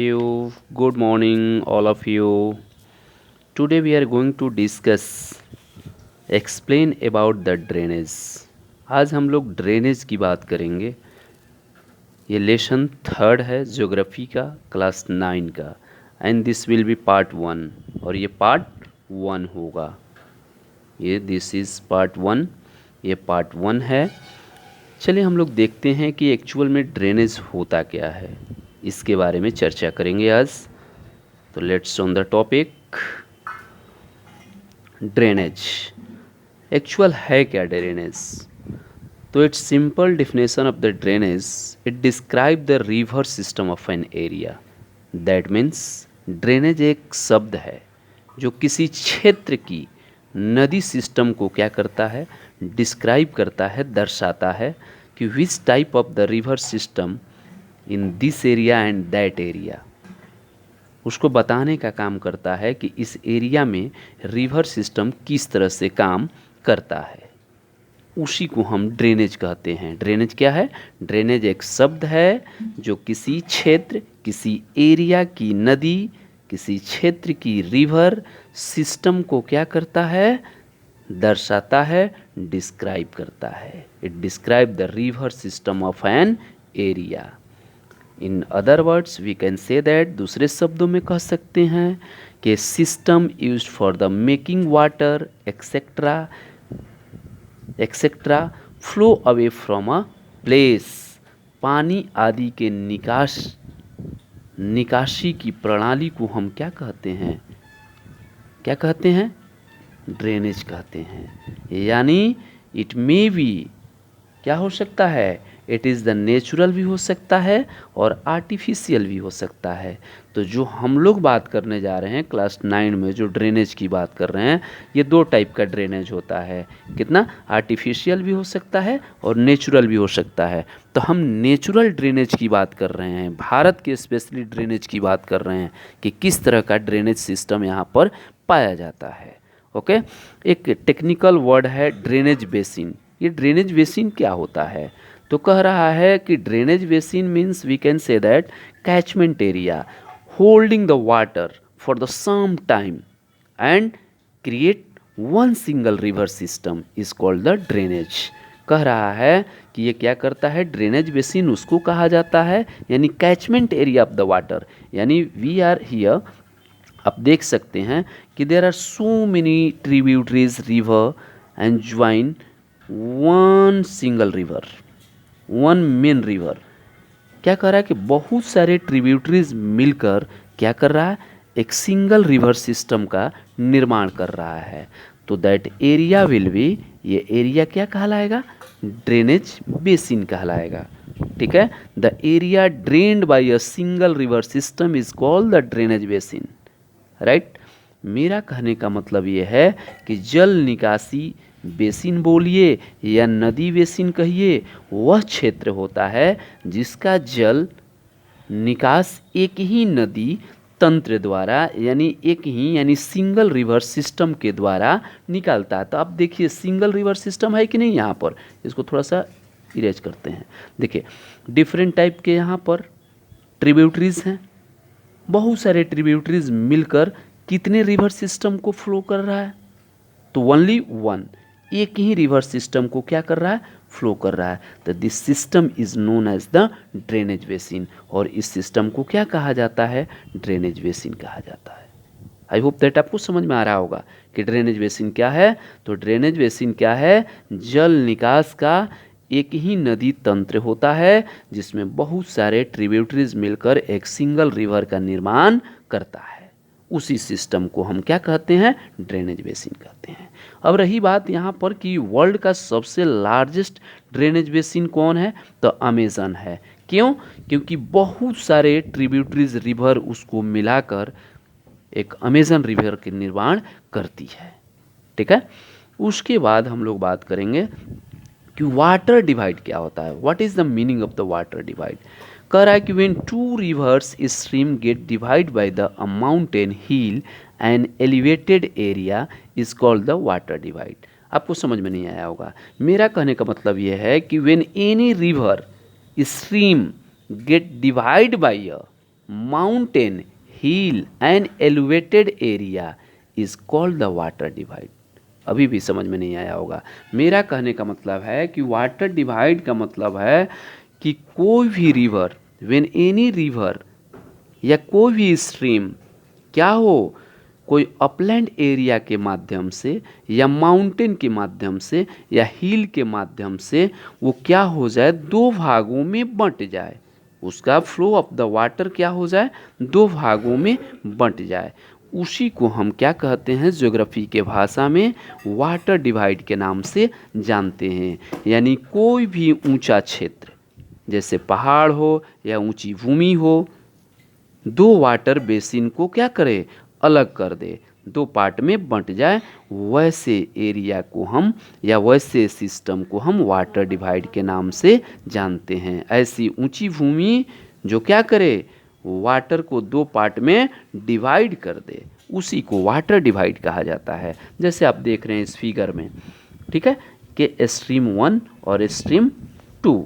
You. Good morning, all of you. Today we are going to discuss explain about the drainage. आज हम लोग drainage की बात करेंगे। ये लेसन थर्ड है ज्योग्राफी का, क्लास 9 का, and this will be part 1 और ये पार्ट 1 होगा। ये दिस इज़ पार्ट 1, ये पार्ट 1 है। चलिए हम लोग देखते हैं कि एक्चुअल में ड्रेनेज होता क्या है, इसके बारे में चर्चा करेंगे आज। तो let's on the topic. Drainage actual है क्या ड्रेनेज? तो it's simple definition of the drainage, it describe the river system of an area. That means drainage एक शब्द है जो किसी क्षेत्र की नदी सिस्टम को क्या करता है, डिस्क्राइब करता है, दर्शाता है कि which type of the river system in this area and that area. उसको बताने का काम करता है कि इस एरिया में रिवर सिस्टम किस तरह से काम करता है। उसी को हम ड्रेनेज कहते हैं। ड्रेनेज क्या है? ड्रेनेज एक शब्द है जो किसी क्षेत्र, किसी एरिया की नदी, किसी क्षेत्र की रिवर सिस्टम को क्या करता है, दर्शाता है, डिस्क्राइब करता है। It describe the river system of an area. In other words we can say that, दूसरे शब्दों में कह सकते हैं कि system used for the making water etcetera etcetera flow away from a place. पानी आदि के निकासी की प्रणाली को हम क्या कहते हैं? क्या कहते हैं? ड्रेनेज कहते हैं। यानी इट मे बी क्या हो सकता है? इट इज़ द नेचुरल भी हो सकता है और आर्टिफिशियल भी हो सकता है। तो जो हम लोग बात करने जा रहे हैं क्लास 9 में, जो ड्रेनेज की बात कर रहे हैं, ये दो टाइप का ड्रेनेज होता है। कितना? आर्टिफिशियल भी हो सकता है और नेचुरल भी हो सकता है। तो हम नेचुरल ड्रेनेज की बात कर रहे हैं, भारत के स्पेशली ड्रेनेज की बात कर रहे हैं कि किस तरह का ड्रेनेज सिस्टम यहाँ पर पाया जाता है। ओके, एक टेक्निकल वर्ड है ड्रेनेज बेसिन। ये ड्रेनेज बेसिन क्या होता है? तो कह रहा है कि drainage basin means we can say that catchment area holding the water for the some time and create one single river system is called the drainage. कह रहा है कि ये क्या करता है, ड्रेनेज बेसिन उसको कहा जाता है, यानी catchment area of the water. यानी वी आर हियर, आप देख सकते हैं कि there are so many tributaries river and join one single river, one main river. क्या कर रहा है कि बहुत सारे ट्रिब्यूटरीज मिलकर क्या कर रहा है, एक सिंगल रिवर सिस्टम का निर्माण कर रहा है। तो दैट एरिया विल बी, ये एरिया क्या कहलाएगा? ड्रेनेज बेसिन कहलाएगा। ठीक है, the area drained by a single river system is called the drainage basin. Right, मेरा कहने का मतलब ये है कि जल निकासी बेसिन बोलिए या नदी बेसिन कहिए, वह क्षेत्र होता है जिसका जल निकास एक ही नदी तंत्र द्वारा, यानी एक ही, यानी सिंगल रिवर सिस्टम के द्वारा निकलता है। तो आप देखिए सिंगल रिवर सिस्टम है कि नहीं यहाँ पर। इसको थोड़ा सा इरेज करते हैं। देखिए डिफरेंट टाइप के यहाँ पर ट्रिब्यूटरीज हैं। बहुत सारे ट्रिब्यूटरीज मिलकर कितने रिवर सिस्टम को फ्लो कर रहा है? तो ओनली वन, एक ही रिवर सिस्टम को क्या कर रहा है, फ्लो कर रहा है। तो this system is known as the drainage basin, और इस सिस्टम को क्या कहा जाता है? ड्रेनेज बेसिन कहा जाता है। आई होप दैट आपको समझ में आ रहा होगा कि ड्रेनेज बेसिन क्या है। तो ड्रेनेज बेसिन क्या है? जल निकास का एक ही नदी तंत्र होता है जिसमें बहुत सारे ट्रिब्यूटरीज मिलकर एक सिंगल रिवर का निर्माण करता है। उसी सिस्टम को हम क्या कहते हैं? ड्रेनेज बेसिन कहते हैं। अब रही बात यहाँ पर कि वर्ल्ड का सबसे लार्जेस्ट ड्रेनेज बेसिन कौन है? तो अमेज़न है। क्यों? क्योंकि बहुत सारे ट्रिब्यूटरीज रिवर उसको मिलाकर एक अमेज़न रिवर के निर्माण करती है। ठीक है, उसके बाद हम लोग बात करेंगे कि वाटर डिवाइड क्या होता है। What is the meaning of the water divide? कह रहा है कि when two rivers stream get divide by the mountain hill and elevated area is called the water divide. आपको समझ में नहीं आया होगा। मेरा कहने का मतलब यह है कि when any river stream get divide by a mountain, hill and elevated area is called the water divide. अभी भी समझ में नहीं आया होगा। मेरा कहने का मतलब है कि वाटर डिवाइड का मतलब है कि कोई भी रिवर, व्हेन एनी रिवर या कोई भी स्ट्रीम क्या हो, कोई अपलैंड एरिया के माध्यम से या माउंटेन के माध्यम से या हिल के माध्यम से वो क्या हो जाए, दो भागों में बंट जाए। उसका फ्लो ऑफ द वाटर क्या हो जाए, दो भागों में बंट जाए। उसी को हम क्या कहते हैं, ज्योग्राफी के भाषा में वाटर डिवाइड के नाम से जानते हैं। यानी कोई भी ऊंचा क्षेत्र, जैसे पहाड़ हो या ऊंची भूमि हो, दो वाटर बेसिन को क्या करे, अलग कर दे, दो पार्ट में बंट जाए, वैसे एरिया को हम या वैसे सिस्टम को हम वाटर डिवाइड के नाम से जानते हैं। ऐसी ऊंची भूमि जो क्या करे, वाटर को दो पार्ट में डिवाइड कर दे, उसी को वाटर डिवाइड कहा जाता है। जैसे आप देख रहे हैं इस फिगर में, ठीक है, कि स्ट्रीम 1 और स्ट्रीम 2।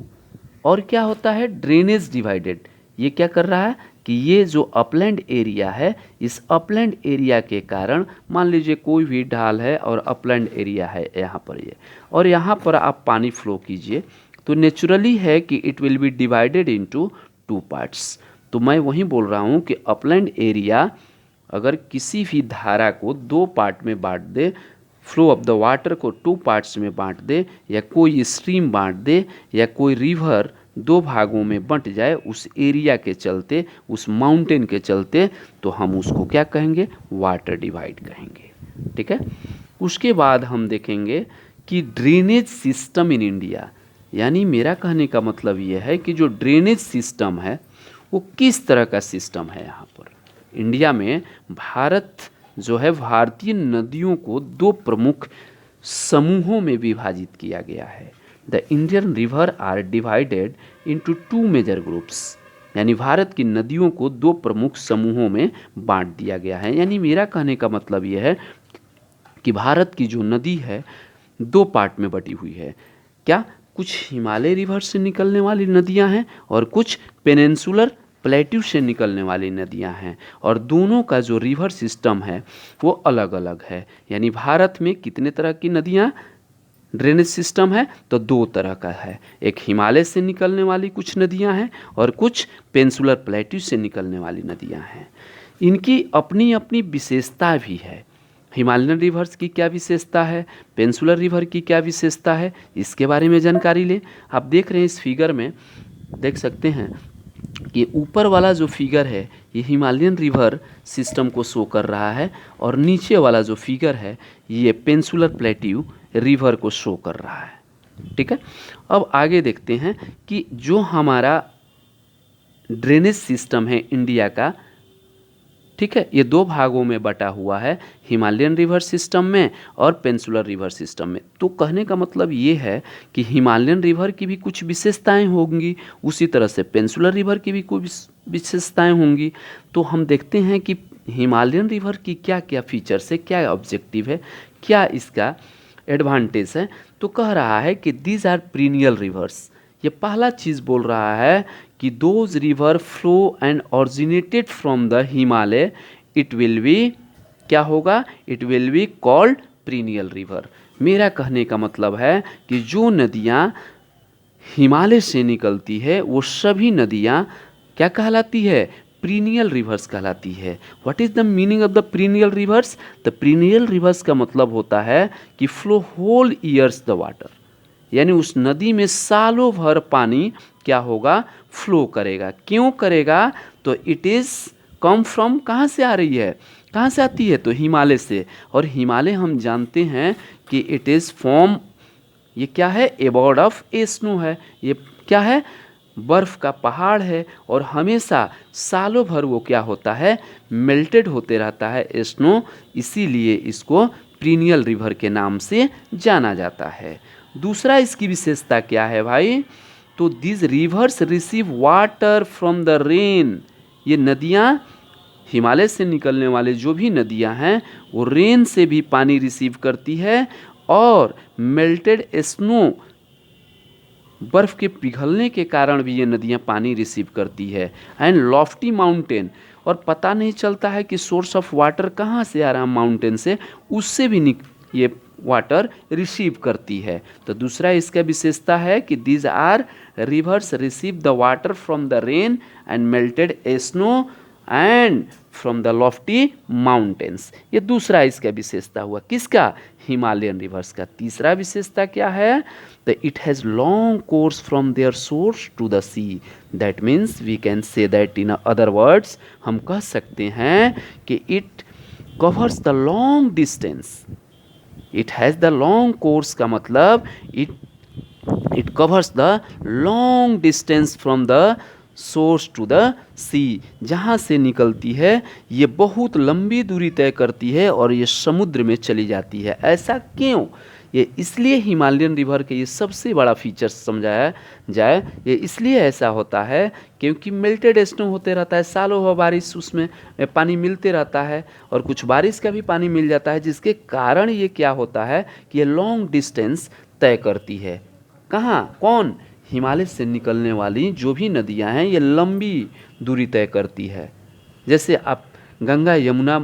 और क्या होता है, ड्रेनेज डिवाइडेड। ये क्या कर रहा है कि ये जो अपलैंड एरिया है, इस अपलैंड एरिया के कारण, मान लीजिए कोई भी ढाल है और अपलैंड एरिया है यहाँ पर ये, और यहाँ पर आप पानी फ्लो कीजिए तो नेचुरली है कि it will be divided into two parts. तो मैं वहीं बोल रहा हूँ कि अपलैंड एरिया अगर किसी भी धारा को दो पार्ट में बांट दे, फ्लो ऑफ द वाटर को टू पार्ट्स में बांट दे, या कोई स्ट्रीम बांट दे, या कोई रिवर दो भागों में बंट जाए उस एरिया के चलते, उस माउंटेन के चलते, तो हम उसको क्या कहेंगे, वाटर डिवाइड कहेंगे। ठीक है। उसके बाद हम देखेंगे कि ड्रेनेज सिस्टम इन इंडिया, यानी मेरा कहने का मतलब ये है कि जो ड्रेनेज सिस्टम है वो किस तरह का सिस्टम है। यहाँ पर इंडिया में भारत जो है, भारतीय नदियों को दो प्रमुख समूहों में विभाजित किया गया है। The Indian river are divided into two major groups, यानी भारत की नदियों को दो प्रमुख समूहों में बांट दिया गया है। यानी मेरा कहने का मतलब यह है कि भारत की जो नदी है दो पार्ट में बटी हुई है। क्या, कुछ हिमालय रिवर से निकलने वाली नदियां हैं और कुछ पेनिनसुलर प्लेट्यू से निकलने वाली नदियां हैं, और दोनों का जो रिवर सिस्टम है वो अलग अलग है। यानी भारत में कितने तरह की नदियां ड्रेनेज सिस्टम है, तो दो तरह का है। एक हिमालय से निकलने वाली कुछ नदियां हैं और कुछ पेनिनसुलर प्लेट्यू से निकलने वाली नदियां हैं। इनकी अपनी अपनी विशेषता भी है। हिमालयन रिवर्स की क्या विशेषता है, पेनिनसुलर रिवर की क्या विशेषता है, इसके बारे में जानकारी लें। आप देख रहे हैं इस फिगर में, देख सकते हैं कि ऊपर वाला जो फिगर है ये हिमालयन रिवर सिस्टम को शो कर रहा है, और नीचे वाला जो फिगर है ये पेनिनसुलर प्लेट्यू रिवर को शो कर रहा है। ठीक है। अब आगे देखते हैं कि जो हमारा ड्रेनेज सिस्टम है इंडिया का, ठीक है, ये दो भागों में बटा हुआ है, हिमालयन रिवर सिस्टम में और पेनिनसुलर रिवर सिस्टम में। तो कहने का मतलब ये है कि हिमालयन रिवर की भी कुछ विशेषताएं होंगी, उसी तरह से पेनिनसुलर रिवर की भी कुछ विशेषताएं होंगी। तो हम देखते हैं कि हिमालयन रिवर की क्या क्या फीचर्स है, क्या ऑब्जेक्टिव है, क्या इसका एडवांटेज है। तो कह रहा है कि दीज आर पीरियड रिवर्स। ये पहला चीज़ बोल रहा है कि those river flow and originated from the Himalaya, it will be क्या होगा, it will be called period river. मेरा कहने का मतलब है कि जो नदियाँ हिमालय से निकलती है वो सभी नदियाँ क्या कहलाती है, पीरियड रिवर्स कहलाती है। What is the meaning of the period rivers? The period rivers का मतलब होता है कि flow whole years the water, यानी उस नदी में सालों भर पानी क्या होगा, फ्लो करेगा। क्यों करेगा? तो इट इज़ कम फ्रॉम, कहाँ से आ रही है, कहाँ से आती है, तो हिमालय से। और हिमालय हम जानते हैं कि इट इज़ फॉर्म, ये क्या है, एबॉर्ड ऑफ ए स्नो है। ये क्या है, बर्फ़ का पहाड़ है, और हमेशा सालों भर वो क्या होता है, मेल्टेड होते रहता है स्नो, इसीलिए इसको पीरियड रिवर के नाम से जाना जाता है। दूसरा इसकी विशेषता क्या है भाई, तो this reverse receive water from the rain. ये नदियाँ, हिमालय से निकलने वाले जो भी नदियाँ हैं वो रेन से भी पानी रिसीव करती है, और मेल्टेड स्नो बर्फ़ के पिघलने के कारण भी ये नदियाँ पानी रिसीव करती है। एंड लॉफ्टी माउंटेन, और पता नहीं चलता है कि सोर्स ऑफ वाटर कहाँ से आ रहा है, माउंटेन से, उससे भी ये वाटर रिसीव करती है। तो दूसरा इसका विशेषता है कि these are rivers receive the water from the rain and melted snow and from the lofty mountains. ये दूसरा इसका विशेषता हुआ, किसका, हिमालयन रिवर्स का। तीसरा विशेषता क्या है, the it has long course from their source to the sea. That means we can say that in other words, हम कह सकते हैं कि it covers the long distance. It has the long course का मतलब it covers the long distance from the source to the sea. जहाँ से निकलती है ये बहुत लंबी दूरी तय करती है और ये समुद्र में चली जाती है। ऐसा क्यों, ये इसलिए हिमालयन रिवर के ये सबसे बड़ा फीचर समझाया जाए, ये इसलिए ऐसा होता है क्योंकि मेल्टेड स्नो होते रहता है, सालों हो बारिश उसमें पानी मिलते रहता है, और कुछ बारिश का भी पानी मिल जाता है, जिसके कारण ये क्या होता है कि ये लॉन्ग डिस्टेंस तय करती है। कहाँ, कौन, हिमालय से निकलने वाली जो भी नदियाँ हैं ये लंबी दूरी तय करती है। जैसे आप गंगा, यमुना,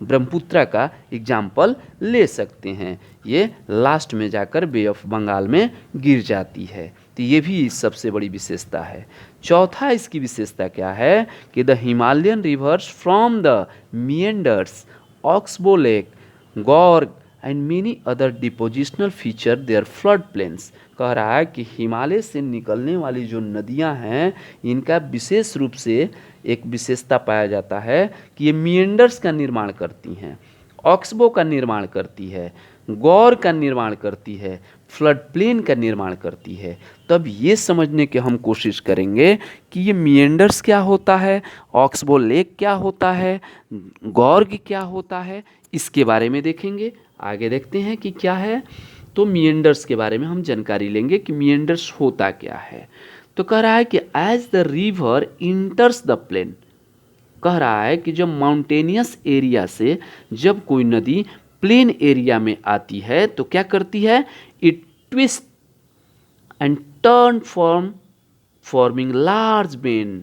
ब्रह्मपुत्र का एग्जाम्पल ले सकते हैं, ये लास्ट में जाकर बे ऑफ बंगाल में गिर जाती है। तो ये भी सबसे बड़ी विशेषता है। चौथा इसकी विशेषता क्या है कि the Himalayan rivers from the meanders, oxbow lake, gorge and many other depositional feature their flood plains. कह रहा है कि हिमालय से निकलने वाली जो नदियां हैं इनका विशेष रूप से एक विशेषता पाया जाता है कि ये मिएंडर्स का निर्माण करती हैं, ऑक्सबो का निर्माण करती है, गौर का निर्माण करती है, फ्लड प्लेन का निर्माण करती है। तब ये समझने की हम कोशिश करेंगे कि ये मिएंडर्स क्या होता है, ऑक्सबो लेक क्या होता है, गौर क्या होता है, इसके बारे में देखेंगे। आगे देखते हैं कि क्या है। तो मिएंडर्स के बारे में हम जानकारी लेंगे कि मिएंडर्स होता क्या है। तो कह रहा है कि as the river enters the plain, कह रहा है कि जब माउंटेनियस एरिया से जब कोई नदी प्लेन एरिया में आती है तो क्या करती है, it twist and turn forming large bend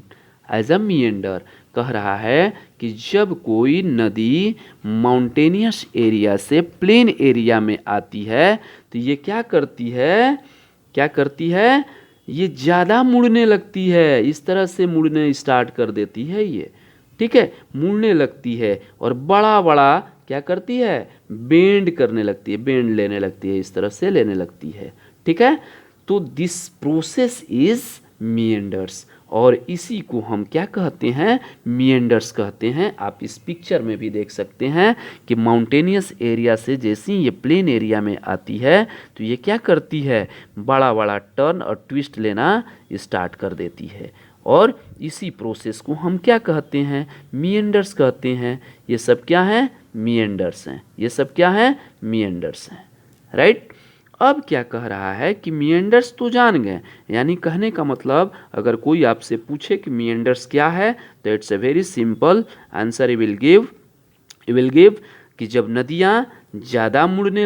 as a meander. कह रहा है कि जब कोई नदी माउंटेनियस एरिया से प्लेन एरिया में आती है तो ये क्या करती है, क्या करती है, ये ज़्यादा मुड़ने लगती है, इस तरह से मुड़ने स्टार्ट कर देती है ये, ठीक है, मुड़ने लगती है और बड़ा बड़ा क्या करती है, बेंड करने लगती है, बेंड लेने लगती है, इस तरह से लेने लगती है, ठीक है। तो दिस प्रोसेस इज मिएंडर्स, और इसी को हम क्या कहते हैं, मिएंडर्स कहते हैं। आप इस पिक्चर में भी देख सकते हैं कि माउंटेनियस एरिया से जैसे ही ये प्लेन एरिया में आती है तो ये क्या करती है, बड़ा बड़ा टर्न और ट्विस्ट लेना स्टार्ट कर देती है, और इसी प्रोसेस को हम क्या कहते हैं, मिएंडर्स कहते हैं। ये सब क्या हैं, मिएंडर्स हैं, ये सब क्या हैं, मिएंडर्स हैं, राइट। अब क्या कह रहा है कि मिएंडर्स तो जान गए, यानी कहने का मतलब अगर कोई आपसे पूछे कि मिएंडर्स क्या है तो it's a very simple answer you will give कि जब नदियाँ ज़्यादा मुड़ने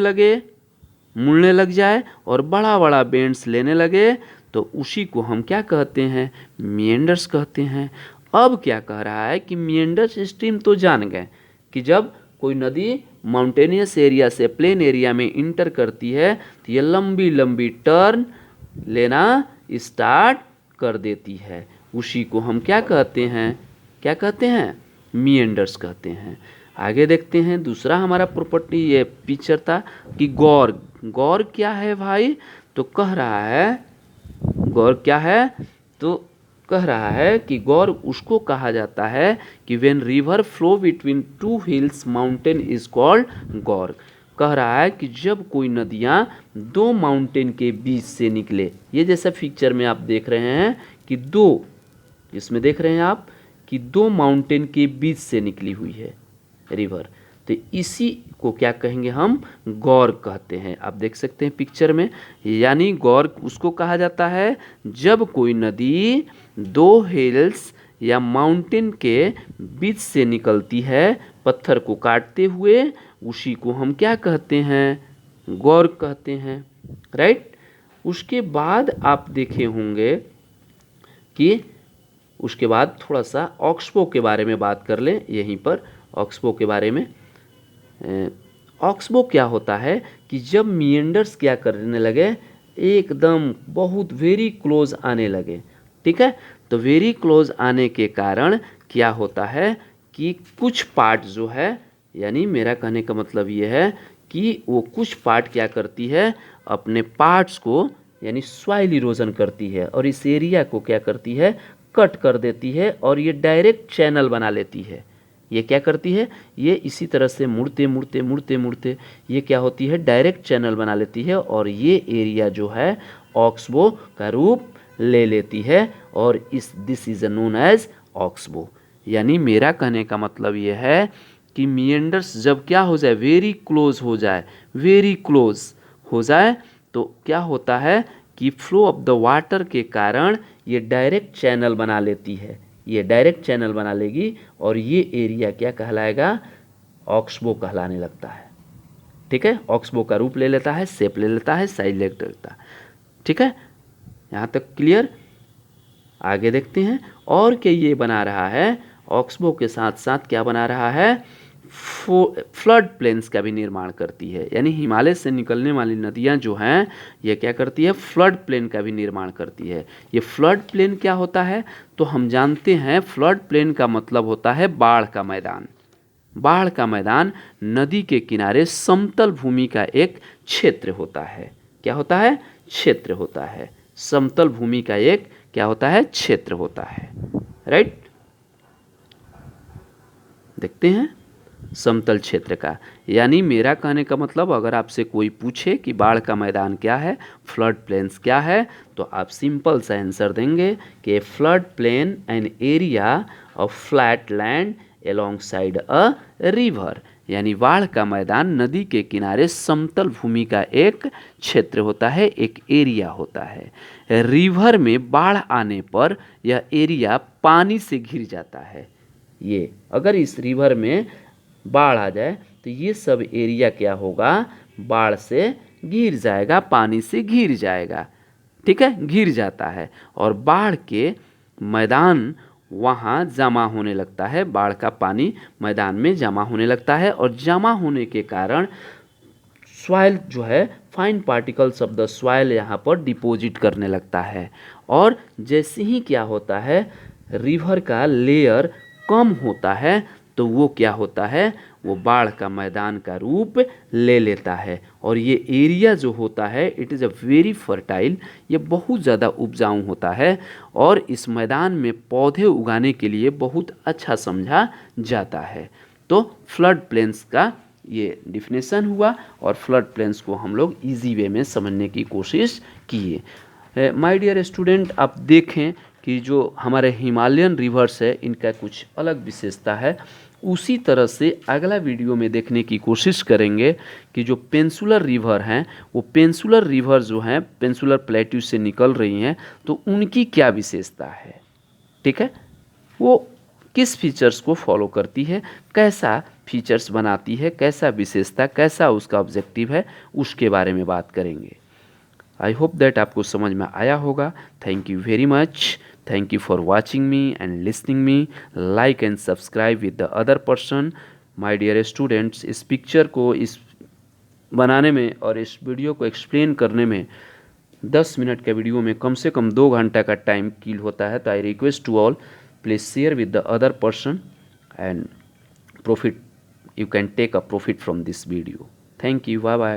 लग जाए और बड़ा बड़ा बेंड्स लेने लगे तो उसी को हम क्या कहते हैं, मिएंडर्स कहते हैं। अब क्या कह रहा है कि मिएंडर्स स्ट्रीम तो जान गए कि जब कोई नदी माउंटेनियस एरिया से प्लेन एरिया में इंटर करती है तो ये लंबी लंबी टर्न लेना स्टार्ट कर देती है, उसी को हम क्या कहते हैं, क्या कहते हैं, मिएंडर्स कहते हैं। आगे देखते हैं दूसरा हमारा प्रॉपर्टी, ये पिक्चर था कि गौर, गौर क्या है भाई, तो कह रहा है गौर क्या है, तो कह रहा है कि गौर उसको कहा जाता है कि when river flow between two hills mountain is called gorge. कह रहा है कि जब कोई नदियाँ दो माउंटेन के बीच से निकले, ये जैसा पिक्चर में आप देख रहे हैं कि दो, इसमें देख रहे हैं आप कि दो माउंटेन के बीच से निकली हुई है रिवर, तो इसी को क्या कहेंगे, हम गौर कहते हैं। आप देख सकते हैं पिक्चर में, यानी गौर उसको कहा जाता है जब कोई नदी दो हिल्स या माउंटेन के बीच से निकलती है पत्थर को काटते हुए, उसी को हम क्या कहते हैं, गौर कहते हैं, राइट। उसके बाद आप देखे होंगे कि उसके बाद थोड़ा सा ऑक्सबो के बारे में बात कर लें। यहीं पर ऑक्सबो के बारे में, ऑक्सबो क्या होता है कि जब मिएंडर्स क्या करने लगे, एकदम बहुत वेरी क्लोज आने लगे, ठीक है। तो वेरी क्लोज आने के कारण क्या होता है कि कुछ पार्ट जो है, यानी मेरा कहने का मतलब ये है कि वो कुछ पार्ट क्या करती है, अपने पार्ट्स को यानी सॉइल इरोजन करती है और इस एरिया को क्या करती है, कट कर देती है और ये डायरेक्ट चैनल बना लेती है। ये क्या करती है, ये इसी तरह से मुड़ते मुड़ते मुड़ते मुड़ते ये क्या होती है, डायरेक्ट चैनल बना लेती है और ये एरिया जो है ऑक्सबो का रूप ले लेती है और this is known as oxbow. यानी मेरा कहने का मतलब ये है कि मिएंडर्स जब क्या हो जाए, वेरी क्लोज हो जाए, वेरी क्लोज हो जाए, तो क्या होता है कि फ्लो ऑफ द वाटर के कारण ये डायरेक्ट चैनल बना लेती है, ये डायरेक्ट चैनल बना लेगी और ये एरिया क्या कहलाएगा, ऑक्सबो कहलाने लगता है, ठीक है। ऑक्सबो का रूप ले लेता है, शेप ले लेता है, साइज ले लेता है, ठीक है। यहाँ तक क्लियर। आगे देखते हैं और क्या ये बना रहा है, ऑक्सबो के साथ साथ क्या बना रहा है, फ्लड प्लेन्स का भी निर्माण करती है। यानी हिमालय से निकलने वाली नदियाँ जो हैं ये क्या करती है, फ्लड प्लेन का भी निर्माण करती है। ये फ्लड प्लेन क्या होता है, तो हम जानते हैं फ्लड प्लेन का मतलब होता है बाढ़ का मैदान। बाढ़ का मैदान नदी के किनारे समतल भूमि का एक क्षेत्र होता है। क्या होता है, क्षेत्र होता है, समतल भूमि का एक क्या होता है, क्षेत्र होता है, राइट। देखते हैं समतल क्षेत्र का, यानी मेरा कहने का मतलब अगर आपसे कोई पूछे कि बाढ़ का मैदान क्या है, फ्लड प्लेन्स क्या है, तो आप सिंपल सा आंसर देंगे कि flood plain an area of flat land along side a river. यानी बाढ़ का मैदान नदी के किनारे समतल भूमि का एक क्षेत्र होता है, एक एरिया होता है। रिवर में बाढ़ आने पर यह एरिया पानी से घिर जाता है। ये अगर इस रिवर में बाढ़ आ जाए तो ये सब एरिया क्या होगा, बाढ़ से घिर जाएगा, पानी से घिर जाएगा, ठीक है, घिर जाता है और बाढ़ के मैदान वहाँ जमा होने लगता है। बाढ़ का पानी मैदान में जमा होने लगता है और जमा होने के कारण सॉइल जो है, fine particles of the soil यहाँ पर डिपॉजिट करने लगता है और जैसे ही क्या होता है, रिवर का लेयर कम होता है तो वो क्या होता है, वो बाढ़ का मैदान का रूप ले लेता है और ये एरिया जो होता है it is a very fertile, ये बहुत ज़्यादा उपजाऊ होता है और इस मैदान में पौधे उगाने के लिए बहुत अच्छा समझा जाता है। तो फ्लड प्लेन्स का ये डिफिनेशन हुआ और फ्लड प्लेन्स को हम लोग इजी वे में समझने की कोशिश किए। माय डियर स्टूडेंट, आप देखें कि जो हमारे हिमालयन रिवर्स है इनका कुछ अलग विशेषता है। उसी तरह से अगला वीडियो में देखने की कोशिश करेंगे कि जो पेंसुलर रिवर हैं, वो पेंसुलर रिवर जो हैं पेंसुलर प्लेट्यू से निकल रही हैं, तो उनकी क्या विशेषता है, ठीक है, वो किस फीचर्स को फॉलो करती है, कैसा फीचर्स बनाती है, कैसा विशेषता, कैसा उसका ऑब्जेक्टिव है, उसके बारे में बात करेंगे। आई होप दैट आपको समझ में आया होगा। Thank you very much. Thank you for watching me and listening me. Like and subscribe with the other person. My dear students, इस पिक्चर को इस बनाने में और इस वीडियो को एक्सप्लेन करने में 10 मिनट के वीडियो में कम से कम 2 घंटा का टाइम किल होता है। तो I request to all, please share with the other person and profit, you can take a profit from this video. Thank you, bye bye.